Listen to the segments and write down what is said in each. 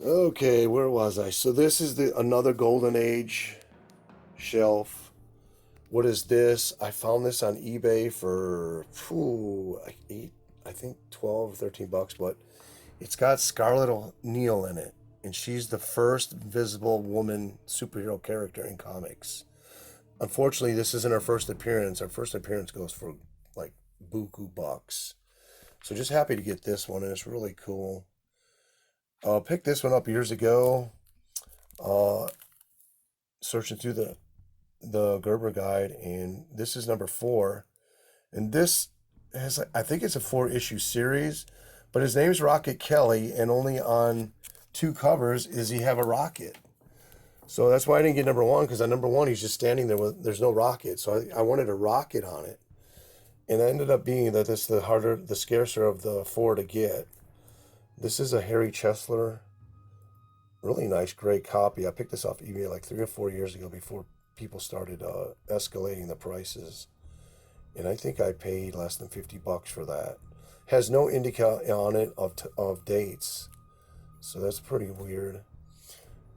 Okay, where was I? So this is the another Golden Age shelf. What is this? I found this on eBay for like I think 12, 13 bucks, but it's got Scarlett O'Neal in it, and she's the first visible woman superhero character in comics. Unfortunately, this isn't her first appearance. Her first appearance goes for like buku bucks. So just happy to get this one, and it's really cool. Picked this one up years ago. Uh, Searching through the Gerber guide, and this is number 4. And this has, I think it's a 4-issue series, but his name's Rocket Kelly, and only on 2 covers is he have a rocket. So that's why I didn't get number 1, because on number 1 he's just standing there with there's no rocket. So I wanted a rocket on it, and it ended up being that this the scarcer of the 4 to get. This is a Harry Chesler, really nice, great copy. I picked this off eBay like 3 or 4 years ago before people started escalating the prices, and I think I paid less than 50 bucks for that. Has no indica on it of dates, so that's pretty weird.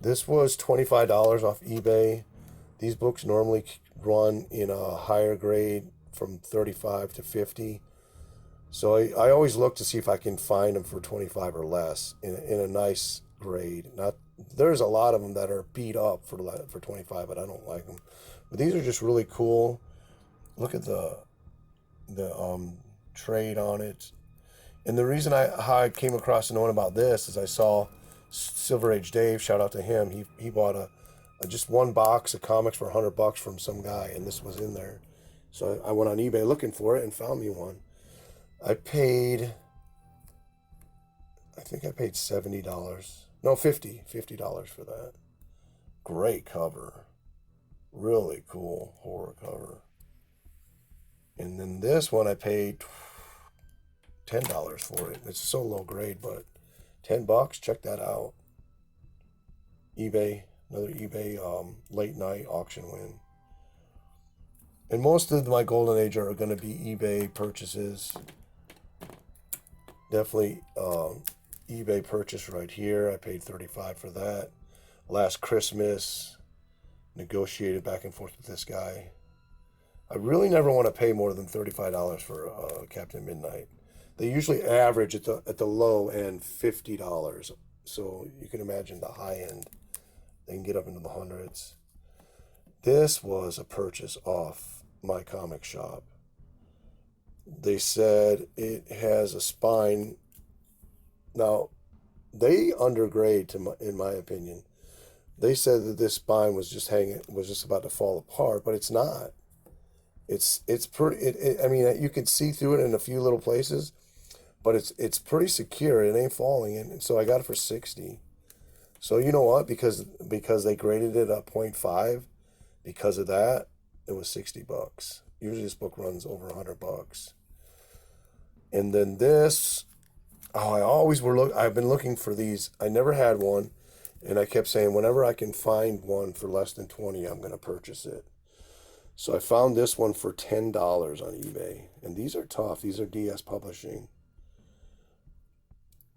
This was $25 off eBay. These books normally run in a higher grade from 35 to 50. So I always look to see if I can find them for 25 or less in a nice grade. Not There's a lot of them that are beat up for 25, but I don't like them. But these are just really cool. Look at the trade on it. And the reason how I came across knowing about this is I saw Silver Age Dave. Shout out to him. He bought a just one box of comics for $100 from some guy, and this was in there. So I went on eBay looking for it and found me one. I think I paid $70. No, $50 for that. Great cover. Really cool horror cover. And then this one I paid $10 for it. It's so low grade, but $10, check that out. eBay, another eBay late night auction win. And most of my Golden Age are going to be eBay purchases. Definitely eBay purchase right here. I paid $35 for that. Last Christmas, negotiated back and forth with this guy. I really never want to pay more than $35 for Captain Midnight. They usually average at the low end $50. So you can imagine the high end. They can get up into the hundreds. This was a purchase off my comic shop. They said it has a spine. Now, they undergrade in my opinion. They said that this spine was just about to fall apart, but it's not. It's pretty. I mean, you can see through it in a few little places, but it's pretty secure. It ain't falling, and so I got it for 60. So you know what? Because they graded it at 0.5, because of that, it was $60. Usually this book runs over $100. And then this, I've been looking for these. I never had one, and I kept saying whenever I can find one for less than 20, I'm going to purchase it. So I found this one for $10 on eBay, and these are tough. These are DS Publishing.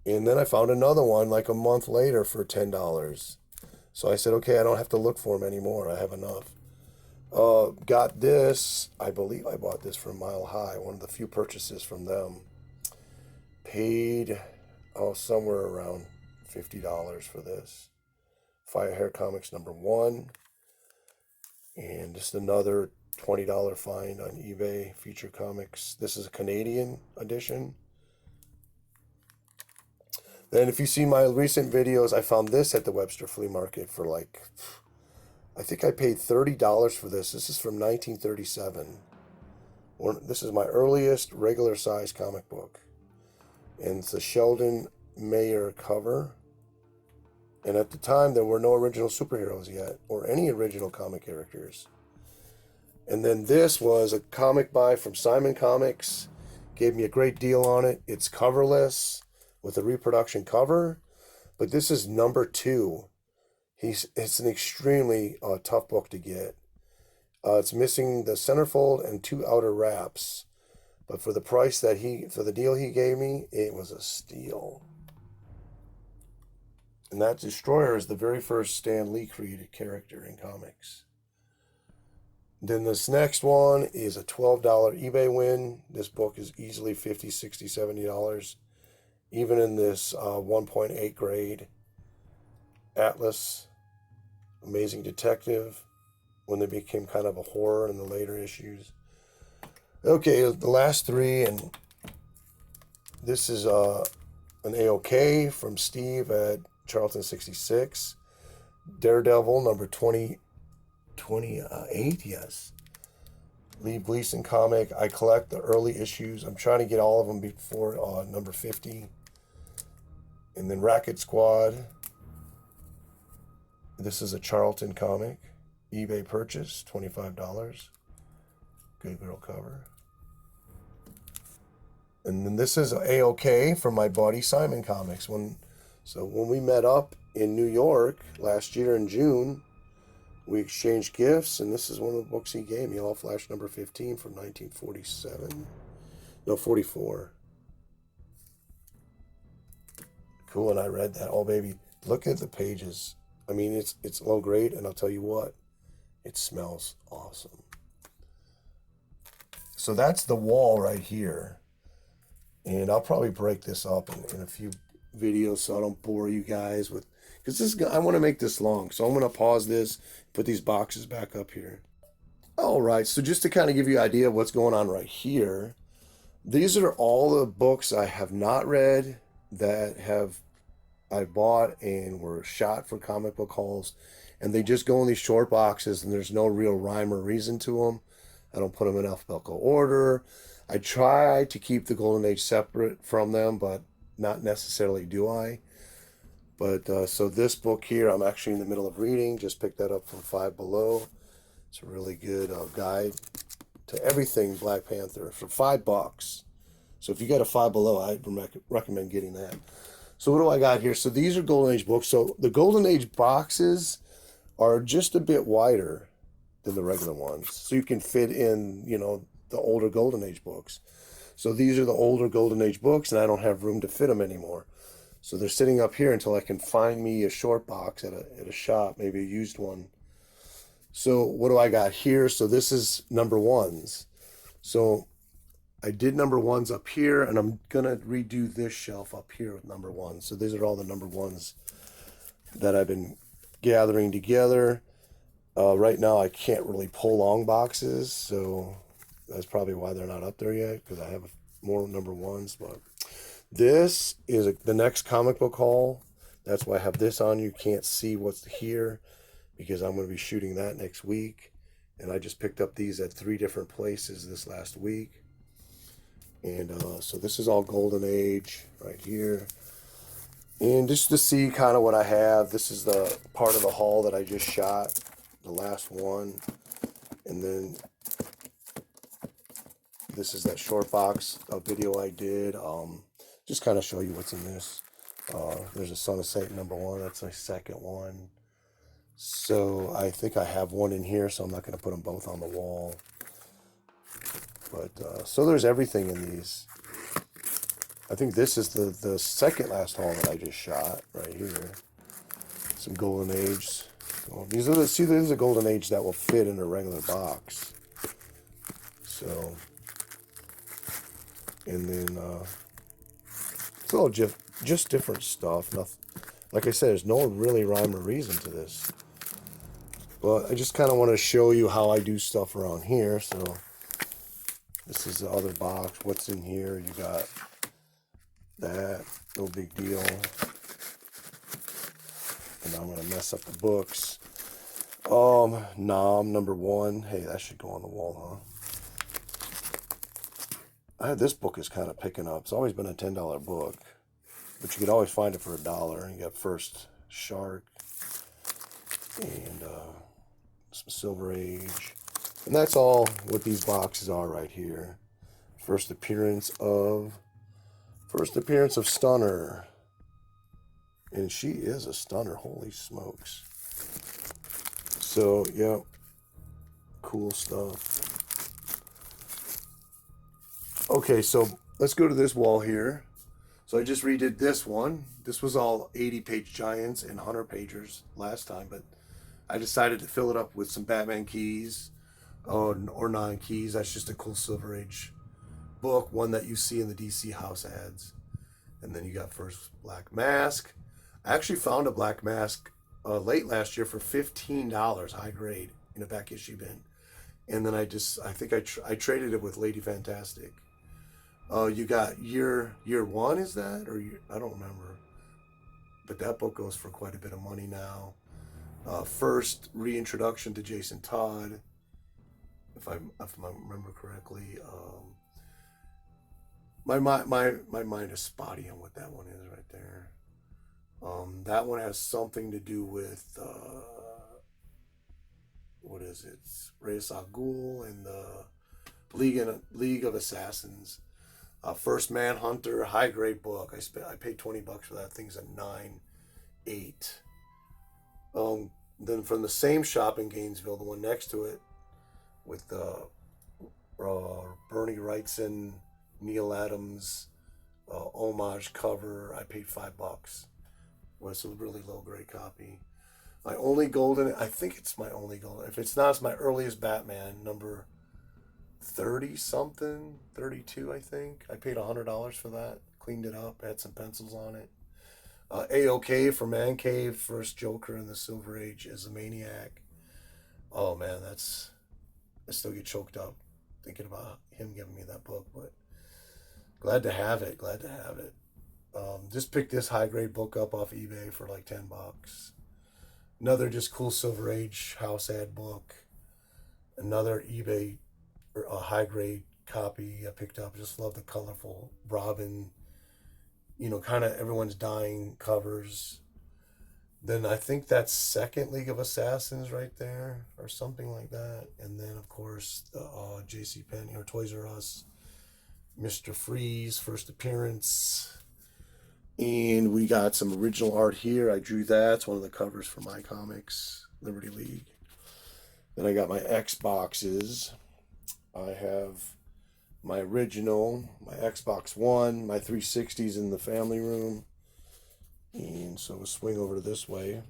And then I found another one like a month later for $10. So I said, okay, I don't have to look for them anymore. I have enough. Got this. I believe I bought this from Mile High, one of the few purchases from them. Paid, somewhere around $50 for this. Fire Hair Comics number 1. And just another $20 find on eBay, Feature Comics. This is a Canadian edition. Then if you see my recent videos, I found this at the Webster Flea Market for I think I paid $30 for this. This is from 1937. This is my earliest regular size comic book. And it's a Sheldon Mayer cover. And at the time, there were no original superheroes yet, or any original comic characters. And then this was a comic buy from Simon Comics. Gave me a great deal on it. It's coverless with a reproduction cover. But this is number 2. It's an extremely tough book to get. It's missing the centerfold and 2 outer wraps. But for the price for the deal he gave me, it was a steal. And that Destroyer is the very first Stan Lee created character in comics. Then this next one is a $12 eBay win. This book is easily $50, $60, $70. Even in this 1.8 grade Atlas, Amazing Detective, when they became kind of a horror in the later issues. Okay, the last three, and this is an AOK from Steve at Charlton 66. Daredevil number 28, yes. Lee Gleason comic. I collect the early issues. I'm trying to get all of them before number 50. And then Racket Squad. This is a Charlton comic. eBay purchase, $25. Good girl cover. And then this is AOK from my buddy Simon Comics. So when we met up in New York last year in June, we exchanged gifts, and this is one of the books he gave me, All Flash number 15 from 1947. No, 44. Cool, and I read that. Oh, baby, look at the pages. I mean, it's low grade, and I'll tell you what, it smells awesome. So that's the wall right here. And I'll probably break this up in a few videos so I don't bore you guys with, because I want to make this long. So I'm going to pause this, put these boxes back up here. All right, so just to kind of give you an idea of what's going on right here, these are all the books I have not read that I bought and were shot for comic book hauls, and they just go in these short boxes, and there's no real rhyme or reason to them. I don't put them in alphabetical order. I try to keep the Golden Age separate from them, but not necessarily do I. But so this book here, I'm actually in the middle of reading. Just picked that up from Five Below. It's a really good guide to everything Black Panther for $5. So if you got a Five Below, I'd recommend getting that. So what do I got here? So these are Golden Age books. So the Golden Age boxes are just a bit wider than the regular ones. So you can fit in, the older Golden Age books. So these are the older Golden Age books, and I don't have room to fit them anymore. So they're sitting up here until I can find me a short box at a shop, maybe a used one. So what do I got here? So this is number ones. So I did number ones up here, and I'm going to redo this shelf up here with number ones. So these are all the number ones that I've been gathering together. Right now I can't really pull long boxes, so that's probably why they're not up there yet, because I have more number ones. But this is the next comic book haul. That's why I have this on. You can't see what's here because I'm going to be shooting that next week. And I just picked up these at 3 different places this last week. And so this is all Golden Age right here. And just to see kind of what I have, this is the part of the haul that I just shot, the last one. And then this is that short box video I did. Just kind of show you what's in this. There's a Son of Satan number 1. That's my second one. So I think I have one in here, so I'm not going to put them both on the wall. But so there's everything in these. I think this is the second last haul that I just shot right here. Some Golden Age. These are the Golden Age that will fit in a regular box. So, and then it's all just different stuff. Nothing, like I said, there's no really rhyme or reason to this. But I just kind of want to show you how I do stuff around here. So this is the other box. What's in here? You got that. No big deal. And I'm going to mess up the books. Nom number 1. Hey, that should go on the wall, huh? This book is kind of picking up. It's always been a $10 book. But you could always find it for $1. You got First Shark. And some Silver Age. And that's all what these boxes are right here. First appearance of Stunner. And she is a stunner. Holy smokes. So, yeah. Cool stuff. Okay, so let's go to this wall here. So I just redid this one. This was all 80-page giants and 100-pagers last time, but I decided to fill it up with some Batman keys or non-keys. That's just a cool Silver Age book, one that you see in the DC House ads. And then you got First Black Mask. I actually found a Black Mask late last year for $15, high grade, in a back issue bin. And then I think I traded it with Lady Fantastic. You got year one, is that? Or I don't remember. But that book goes for quite a bit of money now. First reintroduction to Jason Todd, if I remember correctly. My mind is spotty on what that one is right there. That one has something to do with what is it? Ra's al Ghul and the League of Assassins. First Manhunter, high grade book. I paid $20 for that. Thing's a 9.8. Then from the same shop in Gainesville, the one next to it, with Bernie Wrightson, Neil Adams homage cover, I paid $5. Was a really low grade copy. My only golden, I think it's my only golden. If it's not, it's my earliest Batman, number 30 something, 32, I think. I paid $100 for that. Cleaned it up, had some pencils on it. A-OK for Mancave, first Joker in the Silver Age as a Maniac. Oh man, I still get choked up thinking about him giving me that book, but glad to have it. Just picked this high grade book up off eBay for like $10. Another just cool Silver Age house ad book. Another eBay high grade copy I picked up. Just love the colorful Robin, kind of everyone's dying covers. Then I think that's second League of Assassins right there, or something like that. And then of course the JCPenney or Toys R Us, Mr. Freeze first appearance. And we got some original art here. I drew that. It's one of the covers for my comics, Liberty League. Then I got my Xboxes. I have my original, my Xbox One, my 360s in the family room. And so we'll swing over to this way.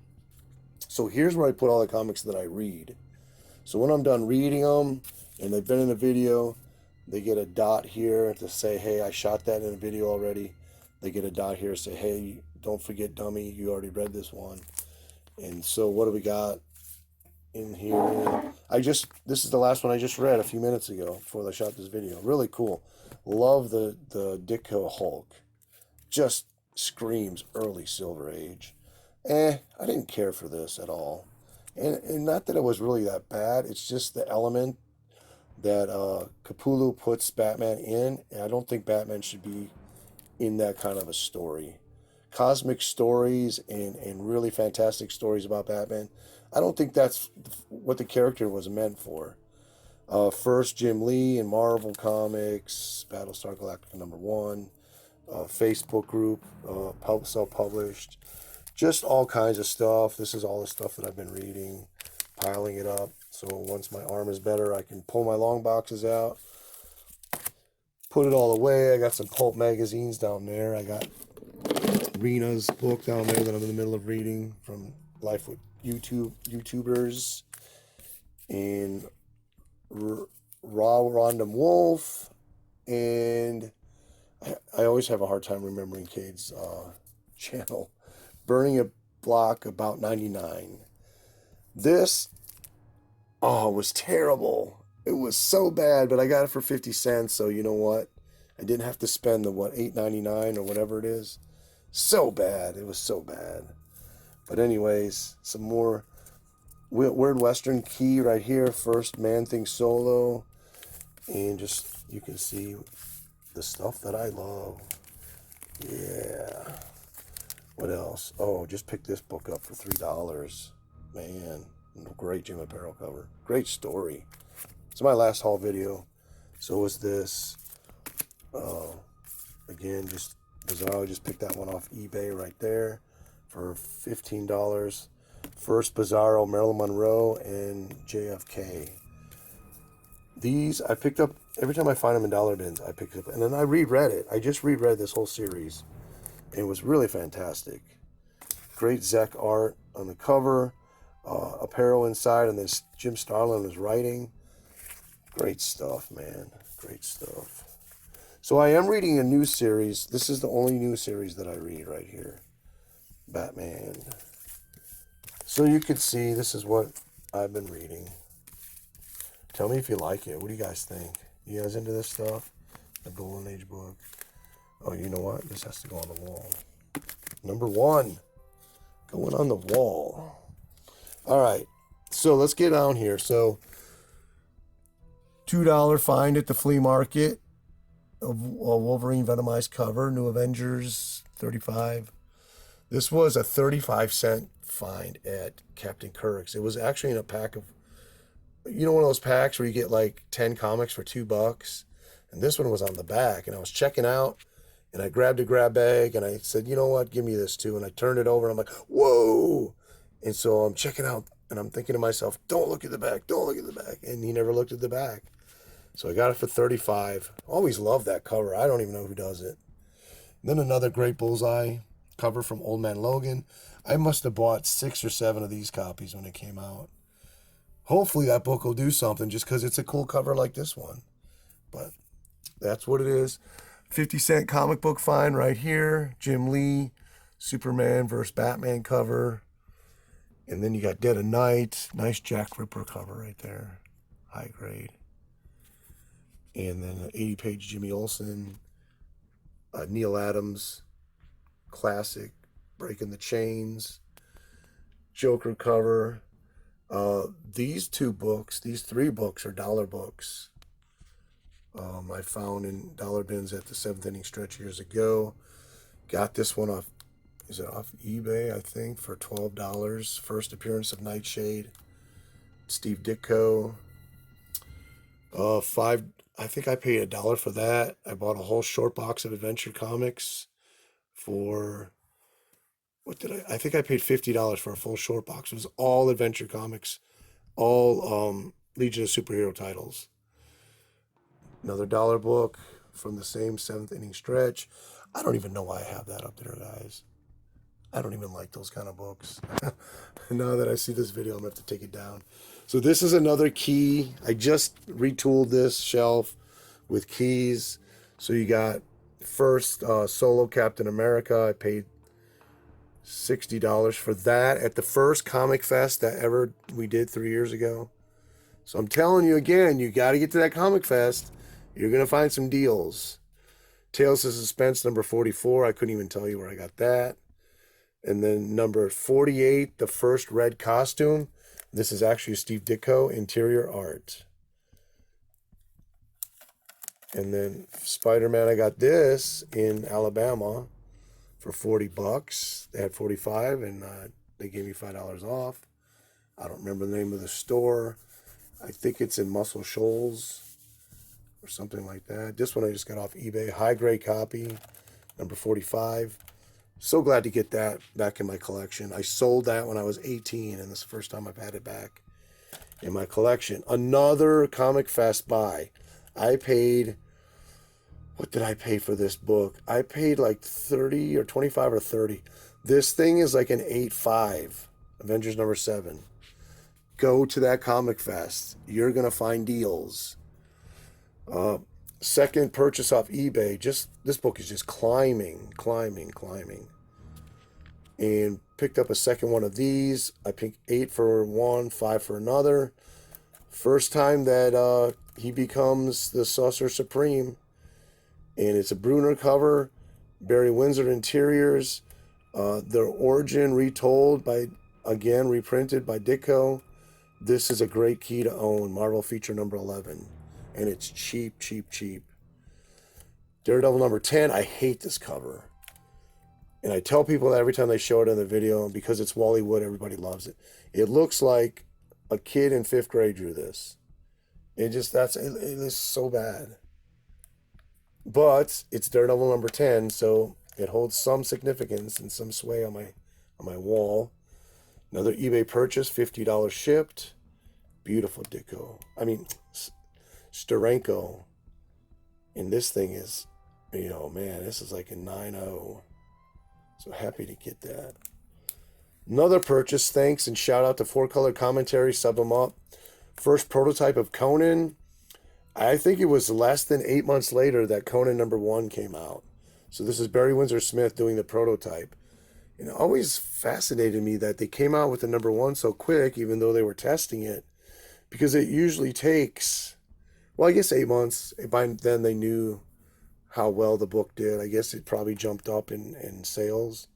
So here's where I put all the comics that I read. So when I'm done reading them, and they've been in a video, they get a dot here to say, hey, I shot that in a video already. They get a dot here to say, hey, don't forget, dummy, you already read this one. And so what do we got in here? This is the last one I just read a few minutes ago before I shot this video. Really cool. Love the decor Hulk. Just screams early Silver Age. I didn't care for this at all. And not that it was really that bad. It's just the element that Capullo puts Batman in. And I don't think Batman should be in that kind of a story. Cosmic stories and really fantastic stories about Batman, I don't think that's what the character was meant for. First Jim Lee in Marvel Comics, Battlestar Galactica #1, Facebook group, self-published, just all kinds of stuff. This is all the stuff that I've been reading, piling it up. So once my arm is better, I can pull my long boxes out, put it all away. I got some pulp magazines down there. I got Rena's book down there that I'm in the middle of reading from Life with YouTubers, and Raw Random Wolf, and I always have a hard time remembering Cade's channel. Burning a Block About 99. This was terrible. It was so bad, but I got it for 50 cents, so you know what? I didn't have to spend the, $8.99 or whatever it is. So bad. It was so bad. But anyways, some more Weird Western Key right here. First Man-Thing Solo. And just, you can see the stuff that I love. Yeah. What else? Oh, just picked this book up for $3. Man, great Jim Apparel cover. Great story. It's my last haul video. So was this. Again, just bizarre. I just picked that one off eBay right there for $15. First Bizarro, Marilyn Monroe, and JFK. These I picked up every time I find them in dollar bins. I pick up, and then I reread it. I just reread this whole series. It was really fantastic. Great Zek art on the cover, apparel inside, and then Jim Starlin was writing. Great stuff, man. Great stuff. So I am reading a new series. This is the only new series that I read right here. Batman. So you can see this is what I've been reading. Tell me if you like it. What do you guys think? You guys into this stuff? The Golden Age book. Oh, you know what? This has to go on the wall. Number 1. Going on the wall. All right. So let's get down here. So $2 find at the flea market. A Wolverine Venomized cover. New Avengers 35. This was a 35-cent find at Captain Kirk's. It was actually in a pack of, you know, one of those packs where you get like 10 comics for $2. And this one was on the back. And I was checking out, and I grabbed a grab bag, and I said, you know what, give me this too. And I turned it over, and I'm like, whoa. And so I'm checking out, and I'm thinking to myself, don't look at the back, don't look at the back. And he never looked at the back. So I got it for $35. Always loved that cover. I don't even know who does it. And then another great Bullseye cover from Old Man Logan. I must have bought 6 or 7 of these copies when it came out. Hopefully that book will do something just because it's a cool cover like this one. But that's what it is. 50-cent comic book find right here. Jim Lee, Superman versus Batman cover. And then you got Dead of Night. Nice Jack Ripper cover right there. High grade. And then an 80-page Jimmy Olsen. Neil Adams. Classic. Breaking the Chains. Joker cover. These 2 books, these 3 books are dollar books. I found in dollar bins at the 7th inning stretch years ago. Got this one off, is it off eBay, I think, for $12. First appearance of Nightshade. Steve Ditko. I think I paid $1 for that. I bought a whole short box of Adventure Comics for, what did I think I paid $50 for a full short box. It was all Adventure Comics, all Legion of Superhero titles. Another dollar book from the same 7th inning stretch. I don't even know why I have that up there, guys. I don't even like those kind of books. Now that I see this video, I'm going to have to take it down. So this is another key. I just retooled this shelf with keys. So you got first solo Captain America. I paid $60 for that at the first Comic Fest that ever we did 3 years ago. So I'm telling you again, you got to get to that Comic Fest. You're going to find some deals. Tales of Suspense, number 44. I couldn't even tell you where I got that. And then number 48, the first red costume. This is actually Steve Ditko, interior art. And then Spider-Man, I got this in Alabama for $40. They had 45, and they gave me $5 off. I don't remember the name of the store. I think it's in Muscle Shoals or something like that. This one I just got off eBay. High grade copy, number 45. So glad to get that back in my collection. I sold that when I was 18, and this is the first time I've had it back in my collection. Another Comic Fest buy. I paid, what did I pay for this book? I paid like 30 or 25 or 30. This thing is like an 8.5, Avengers number 7. Go to that Comic Fest. You're going to find deals. Second purchase off eBay. This book is just climbing. And picked up a second one of these. I picked 8 for one, 5 for another. First time that he becomes the Sorcerer Supreme. And it's a Bruner cover. Barry Windsor interiors. Their origin retold by, again, reprinted by Ditko. This is a great key to own. Marvel feature number 11. And it's cheap. Daredevil number 10. I hate this cover. And I tell people that every time they show it in the video, and because it's Wally Wood, everybody loves it. It looks like a kid in 5th grade drew this. It is so bad. But it's Daredevil number 10, so it holds some significance and some sway on my wall. Another eBay purchase, $50 shipped. Beautiful Ditko. Steranko. And this thing is, man, this is like a 9.0. So happy to get that. Another purchase, thanks and shout out to Four Color Commentary, sub them up. First prototype of Conan. I think it was less than 8 months later that Conan #1 came out. So this is Barry Windsor Smith doing the prototype. And it always fascinated me that they came out with the #1 so quick, even though they were testing it, because it usually takes, well, I guess 8 months. By then they knew how well the book did. I guess it probably jumped up in sales.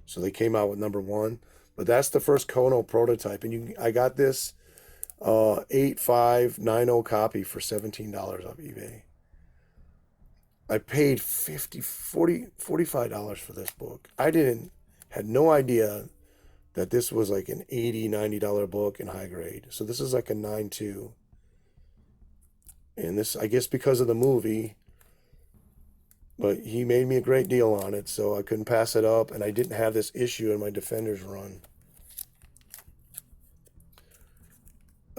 So they came out with #1. But that's the first Kono prototype. And I got this 8590 copy for $17 off eBay. I paid $45 for this book. Had no idea that this was like an $80-90 book in high grade. So this is like a 9.2. And this, I guess because of the movie, but he made me a great deal on it, so I couldn't pass it up, and I didn't have this issue in my Defenders run.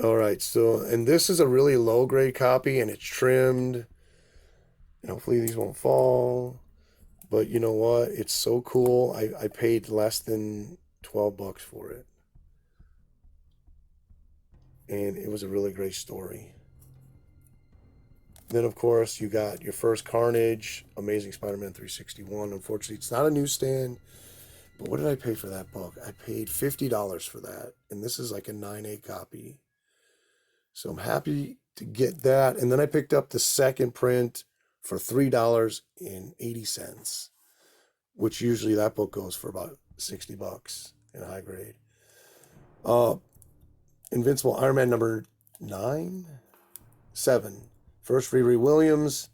All right, so, and this is a really low grade copy, and it's trimmed. And hopefully these won't fall. But you know what? It's so cool. I paid less than $12 for it. And it was a really great story. Then, of course, you got your first Carnage, Amazing Spider-Man 361. Unfortunately, it's not a newsstand. But what did I pay for that book? I paid $50 for that. And this is like a 9.8 copy. So I'm happy to get that. And then I picked up the second print for $3.80, which usually that book goes for about $60 in high grade. Invincible Iron Man #7. First Riri Williams.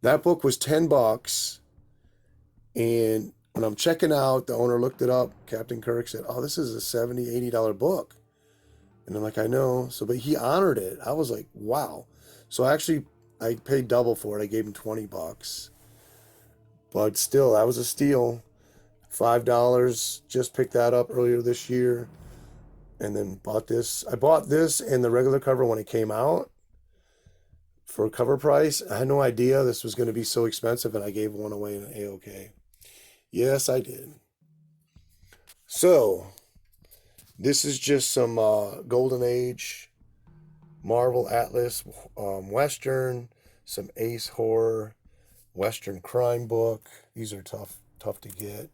That book was $10. And when I'm checking out, the owner looked it up. Captain Kirk said, "Oh, this is a $70-80 book." And I'm like, "I know." So, but he honored it. I was like, wow. So actually, I paid double for it. I gave him $20. But still, that was a steal. $5. Just picked that up earlier this year. And then bought this. I bought this and the regular cover when it came out for a cover price. I had no idea this was going to be so expensive, and I gave one away in A-OK. Yes, I did. So, this is just some Golden Age, Marvel Atlas, Western, some Ace Horror, Western crime book. These are tough to get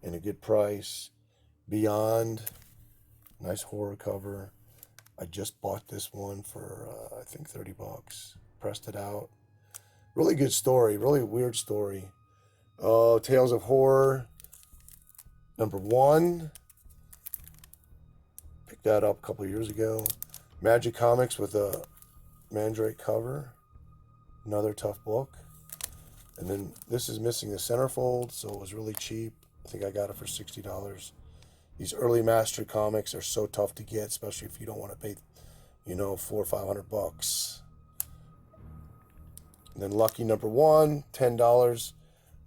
and a good price. Beyond, nice horror cover. I just bought this one for I think $30. Pressed it out. Really good story. Really weird story. Tales of Horror #1. Picked that up a couple years ago. Magic Comics with a Mandrake cover. Another tough book. And then this is missing the centerfold, so it was really cheap. I think I got it for $60. These early Master Comics are so tough to get, especially if you don't want to pay, $400 or $500. And then Lucky #1, $10.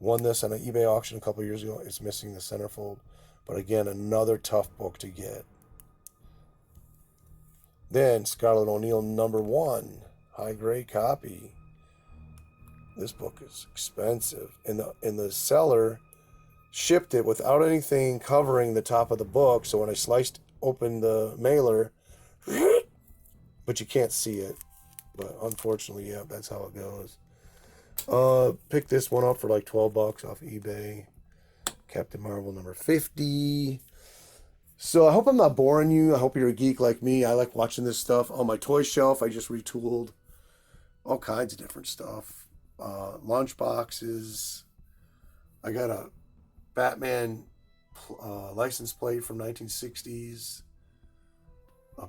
Won this on an eBay auction a couple years ago. It's missing the centerfold. But again, another tough book to get. Then Scarlet O'Neil #1, high grade copy. This book is expensive. And the seller shipped it without anything covering the top of the book. So when I sliced open the mailer, but you can't see it. But unfortunately, yeah, that's how it goes. Picked this one up for like $12 off eBay. Captain Marvel #50. So I hope I'm not boring you. I hope you're a geek like me. I like watching this stuff. On my toy shelf, I just retooled all kinds of different stuff. Lunch boxes. I got a Batman license plate from 1960s.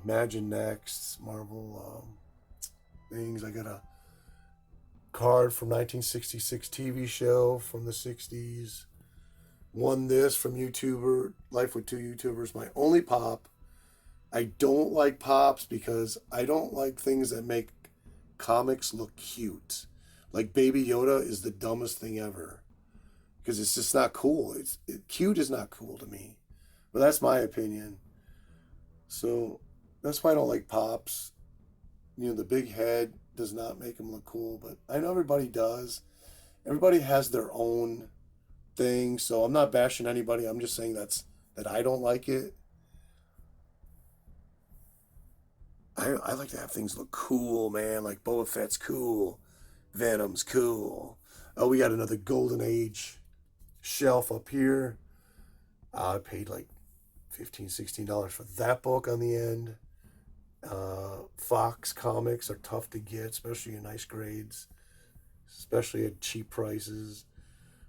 Imagine Next, Marvel things. I got a card from 1966 TV show from the 60s. Won this from YouTuber, Life with Two YouTubers. My only pop. I don't like pops because I don't like things that make comics look cute. Like Baby Yoda is the dumbest thing ever. Because it's just not cool. Cute is not cool to me. But that's my opinion. So that's why I don't like pops. The big head does not make them look cool. But I know everybody does. Everybody has their own thing. So I'm not bashing anybody. I'm just saying that I don't like it. I like to have things look cool, man. Like Boba Fett's cool. Venom's cool. Oh, we got another Golden Age shelf up here. I paid like $15, $16 for that book on the end. Fox comics are tough to get, especially in nice grades, especially at cheap prices.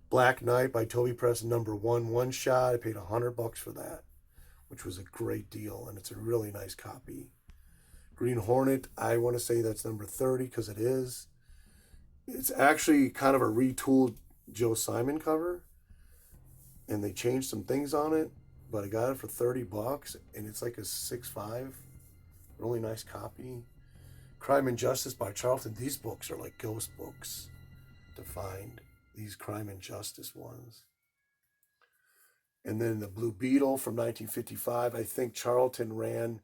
Black Knight by Toby Press, #1 shot. I paid $100 for that, which was a great deal, and it's a really nice copy. Green Hornet, I want to say that's #30 because it is. It's actually kind of a retooled Joe Simon cover, and they changed some things on it, but I got it for $30, and it's like a 6.5. Really nice copy. Crime and Justice by Charlton. These books are like ghost books to find, these Crime and Justice ones. And then the Blue Beetle from 1955. I think Charlton ran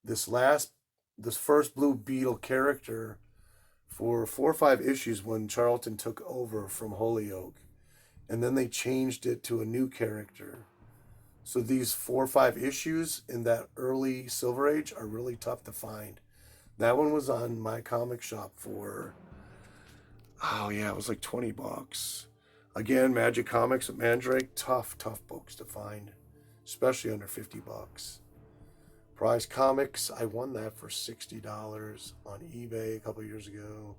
this first Blue Beetle character for 4 or 5 issues when Charlton took over from Holyoke. And then they changed it to a new character. So these 4 or 5 issues in that early Silver Age are really tough to find. That one was on my comic shop for, oh yeah, it was like $20. Again, Magic Comics at Mandrake, tough books to find, especially under $50. Prize Comics, I won that for $60 on eBay a couple years ago.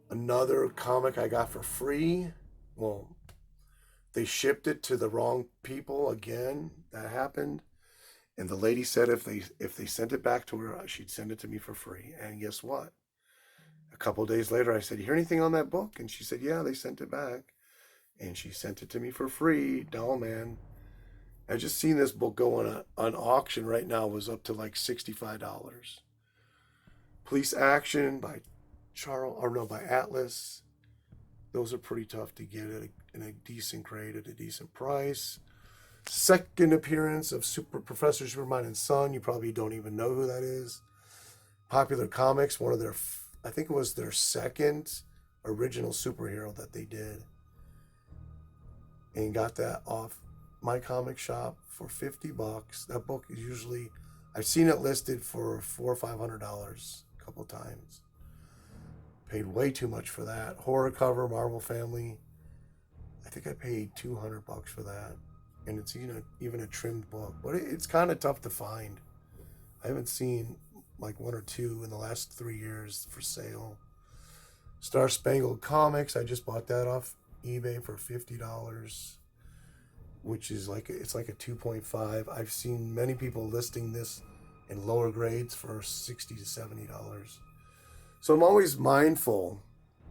Another comic I got for free. Well, they shipped it to the wrong people again. That happened. And the lady said if they sent it back to her, she'd send it to me for free. And guess what? A couple of days later, I said, "You hear anything on that book?" And she said, "Yeah, they sent it back." And she sent it to me for free. Doll Man. I just seen this book go on auction right now. It was up to like $65. Police Action by by Atlas. Those are pretty tough to get in a decent grade at a decent price. Second appearance of Professor Superman and Son. You probably don't even know who that is. Popular Comics, one of their, I think it was their second original superhero that they did. And got that off my comic shop for $50. That book is usually, I've seen it listed for $400 or $500 a couple times. Paid way too much for that. Horror Cover, Marvel Family. I think I paid $200 for that. And it's even a trimmed book. But it's kind of tough to find. I haven't seen like 1 or 2 in the last 3 years for sale. Star Spangled Comics, I just bought that off eBay for $50, which is it's like a 2.5. I've seen many people listing this in lower grades for $60 to $70. So I'm always mindful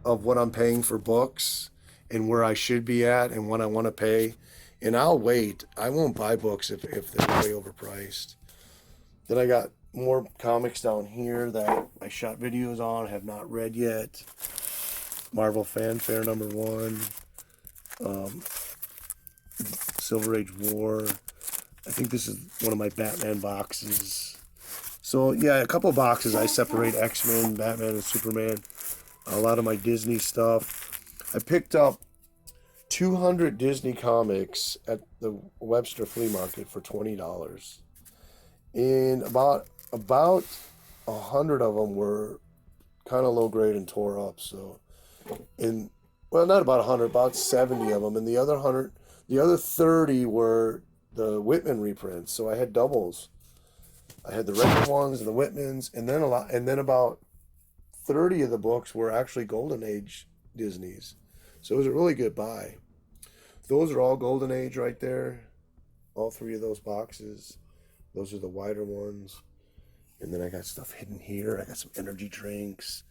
of what I'm paying for books and where I should be at and what I want to pay. And I'll wait. I won't buy books if they're way overpriced. Then I got more comics down here that I shot videos on, have not read yet. Marvel Fanfare #1. Silver Age War. I think this is one of my Batman boxes. So yeah, a couple boxes I separate: X-Men, Batman, and Superman. A lot of my Disney stuff. I picked up 200 Disney comics at the Webster Flea Market for $20. And about 100 of them were kind of low grade and tore up. So, not about 100, about 70 of them, and the other 30 were the Whitman reprints. So I had doubles. I had the regular ones and the Whitmans, and then about 30 of the books were actually Golden Age Disneys. So it was a really good buy. Those are all Golden Age right there. All 3 of those boxes. Those are the wider ones. And then I got stuff hidden here. I got some energy drinks,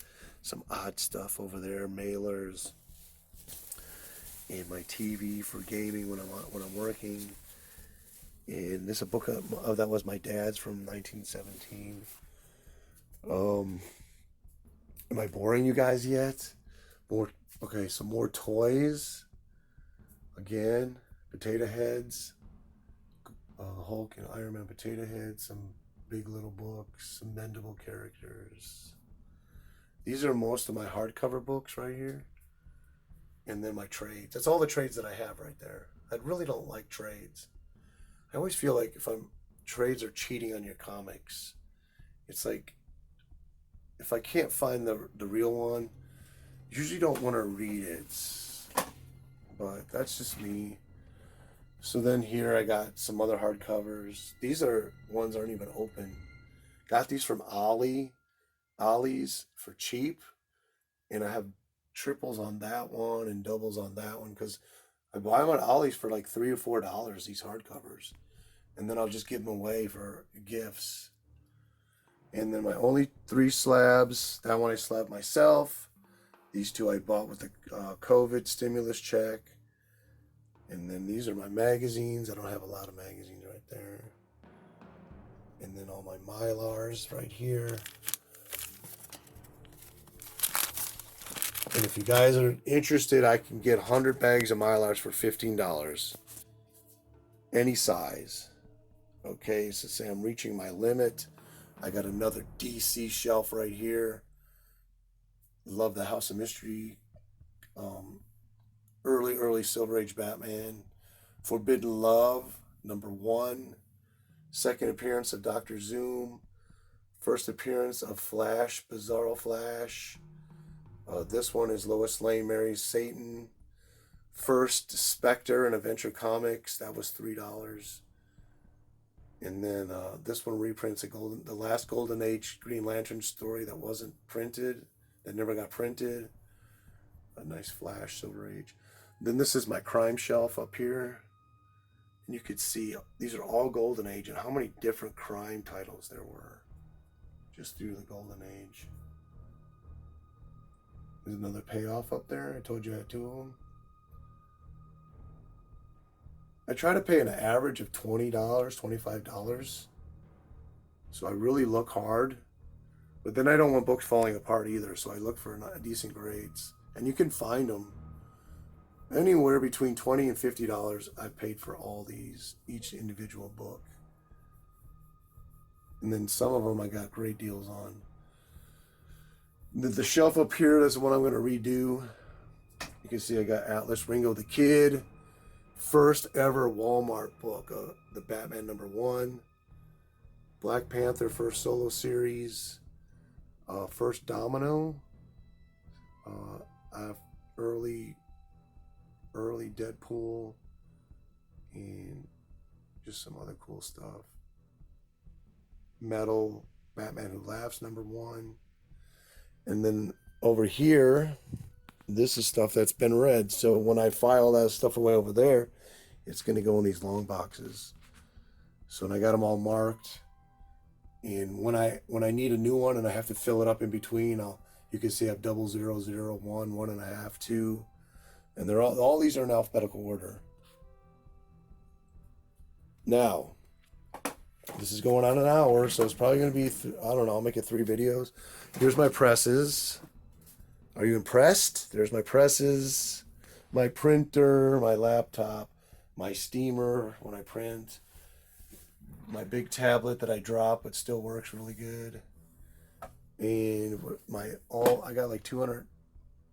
some odd stuff over there, mailers, and my TV for gaming when I'm working. And this is a book that was my dad's from 1917. Am I boring you guys yet? Some more toys. Again, Potato Heads, Hulk and Iron Man Potato Heads, some Big Little books, some bendable characters. These are most of my hardcover books right here. And then my trades. That's all the trades that I have right there. I really don't like trades. I always feel like trades are cheating on your comics. It's like if I can't find the real one, I usually don't want to read it. But that's just me. So then here I got some other hardcovers. These are ones aren't even open. Got these from Ollie's for cheap, and I have triples on that one and doubles on that one because I buy them at Ollie's for like $3 or $4. These hardcovers, and then I'll just give them away for gifts. And then my only 3 slabs. That one I slabbed myself. These 2 I bought with the COVID stimulus check. And then these are my magazines. I don't have a lot of magazines right there. And then all my Mylars right here. And if you guys are interested, I can get 100 bags of Mylars for $15. Any size. Okay, so say I'm reaching my limit. I got another DC shelf right here. Love the House of Mystery. Early Silver Age Batman. Forbidden Love, #1. Second appearance of Dr. Zoom. First appearance of Flash, Bizarro Flash. This one is Lois Lane marries Satan. First Spectre in Adventure Comics, that was $3. And then this one reprints the last Golden Age Green Lantern story that wasn't printed, that never got printed. A nice Flash, Silver Age. Then this is my crime shelf up here. And you could see these are all Golden Age and how many different crime titles there were just through the Golden Age. There's another payoff up there. I told you I had 2 of them. I try to pay an average of $20, $25. So I really look hard. But then I don't want books falling apart either. So I look for decent grades. And you can find them anywhere between $20 and $50. I've paid for all these, each individual book. And then some of them I got great deals on. The shelf up here is the one I'm going to redo. You can see I got Atlas Ringo the Kid. First ever Walmart book, the Batman #1. Black Panther first solo series. First Domino. Early Deadpool. And just some other cool stuff. Metal, Batman Who Laughs #1. And then over here, this is stuff that's been read. So when I file that stuff away over there, it's going to go in these long boxes. So I got them all marked. And when I need a new one and I have to fill it up in between, you can see I have 0001, 1.5, 2. And they're all these are in alphabetical order. Now, this is going on an hour, so it's probably going to be, I don't know, I'll make it 3 videos. Here's my presses. Are you impressed? There's my presses, my printer, my laptop, my steamer when I print, my big tablet that I drop but still works really good, and I got like 200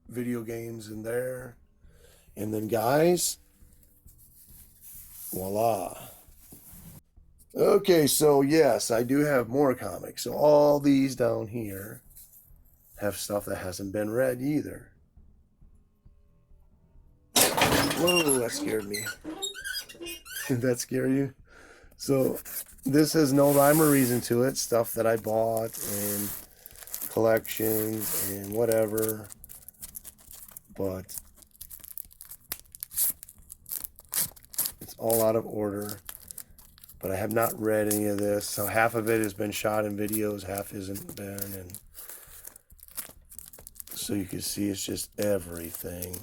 video games in there. And then guys, voila. Okay, so yes, I do have more comics. So all these down here have stuff that hasn't been read either. Whoa, that scared me. Did that scare you? So this has no rhyme or reason to it. Stuff that I bought and collections and whatever. But it's all out of order. But I have not read any of this. So half of it has been shot in videos, half isn't been. And so you can see it's just everything.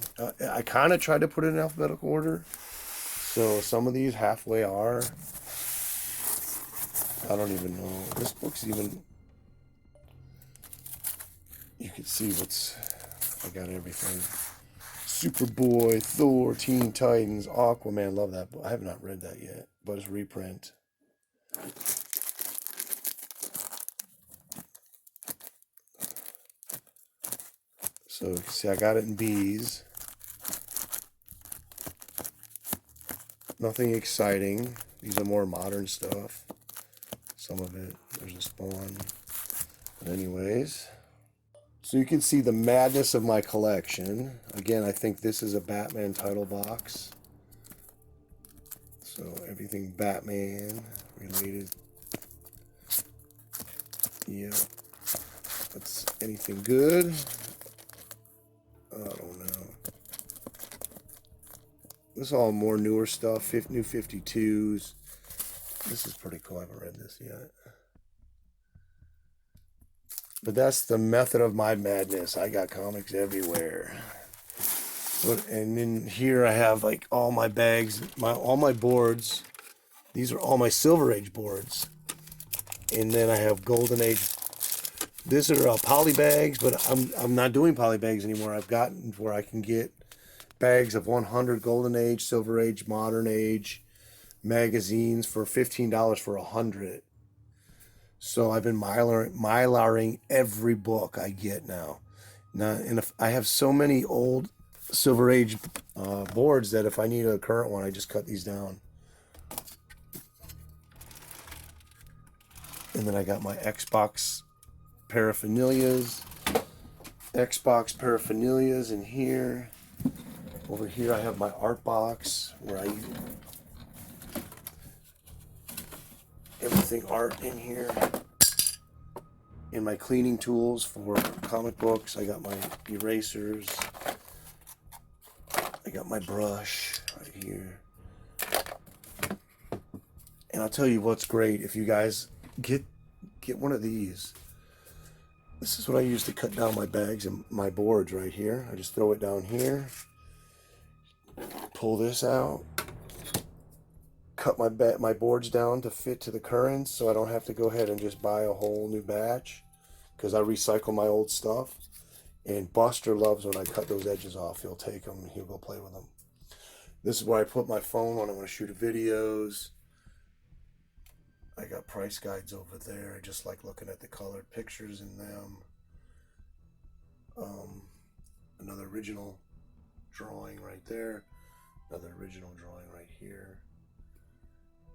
I kind of tried to put it in alphabetical order. So some of these halfway are. I don't even know. This book's even... You can see I got everything. Superboy, Thor, Teen Titans, Aquaman. Love that book. I have not read that yet, but it's reprint. So you can see I got it in B's. Nothing exciting. These are more modern stuff. Some of it. There's a Spawn. But anyways. So you can see the madness of my collection. Again, I think this is a Batman title box. So everything Batman related. Yeah. That's anything good? I don't know. This is all more newer stuff. New 52s. This is pretty cool. I haven't read this yet. But that's the method of my madness. I got comics everywhere. And in here I have like all my bags, all my boards. These are all my Silver Age boards. And then I have Golden Age. These are poly bags, but I'm not doing poly bags anymore. I've gotten where I can get bags of 100 Golden Age, Silver Age, Modern Age magazines for $15 for 100. So I've been mylaring every book I get now. And if I have so many old Silver Age boards that if I need a current one, I just cut these down. And then I got my Xbox paraphernalias. In here. Over here I have my art box where I everything art in here. And my cleaning tools for comic books. I got my erasers. I got my brush right here. And I'll tell you what's great. If you guys get one of these. This is what I use to cut down my bags and my boards right here. I just throw it down here. Pull this out. Cut my boards down to fit to the currents so I don't have to go ahead and just buy a whole new batch because I recycle my old stuff. And Buster loves when I cut those edges off. He'll take them and he'll go play with them. This is where I put my phone when I want to shoot videos. I got price guides over there. I just like looking at the colored pictures in them. Another original drawing right there. Another original drawing right here.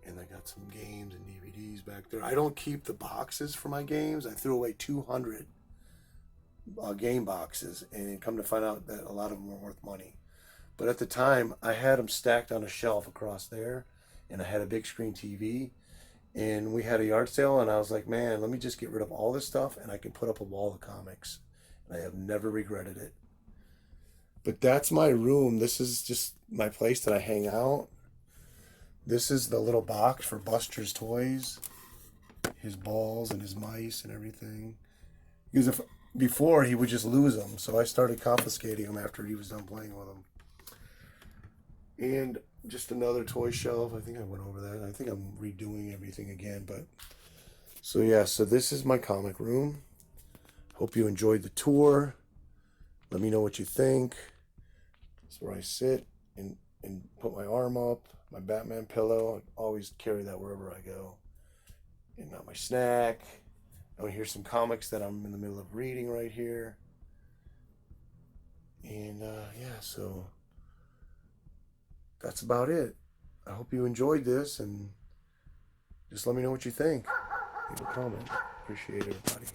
And I got some games and DVDs back there. I don't keep the boxes for my games. I threw away 200 game boxes and come to find out that a lot of them were worth money. But at the time, I had them stacked on a shelf across there, and I had a big screen TV, and we had a yard sale, and I was like, man, let me just get rid of all this stuff, and I can put up a wall of comics. And I have never regretted it. But that's my room. This is just my place that I hang out. This is the little box for Buster's toys, his balls and his mice and everything. Because before he would just lose them, so I started confiscating them after he was done playing with them. And just another toy shelf. I think I went over that. I think I'm redoing everything again, but so yeah. So this is my comic room. Hope you enjoyed the tour. Let me know what you think. That's where I sit and put my arm up. My Batman pillow. I always carry that wherever I go. And now my snack. Oh, here's some comics that I'm in the middle of reading right here. And yeah, so that's about it. I hope you enjoyed this, and just let me know what you think. Leave a comment. Appreciate it, everybody.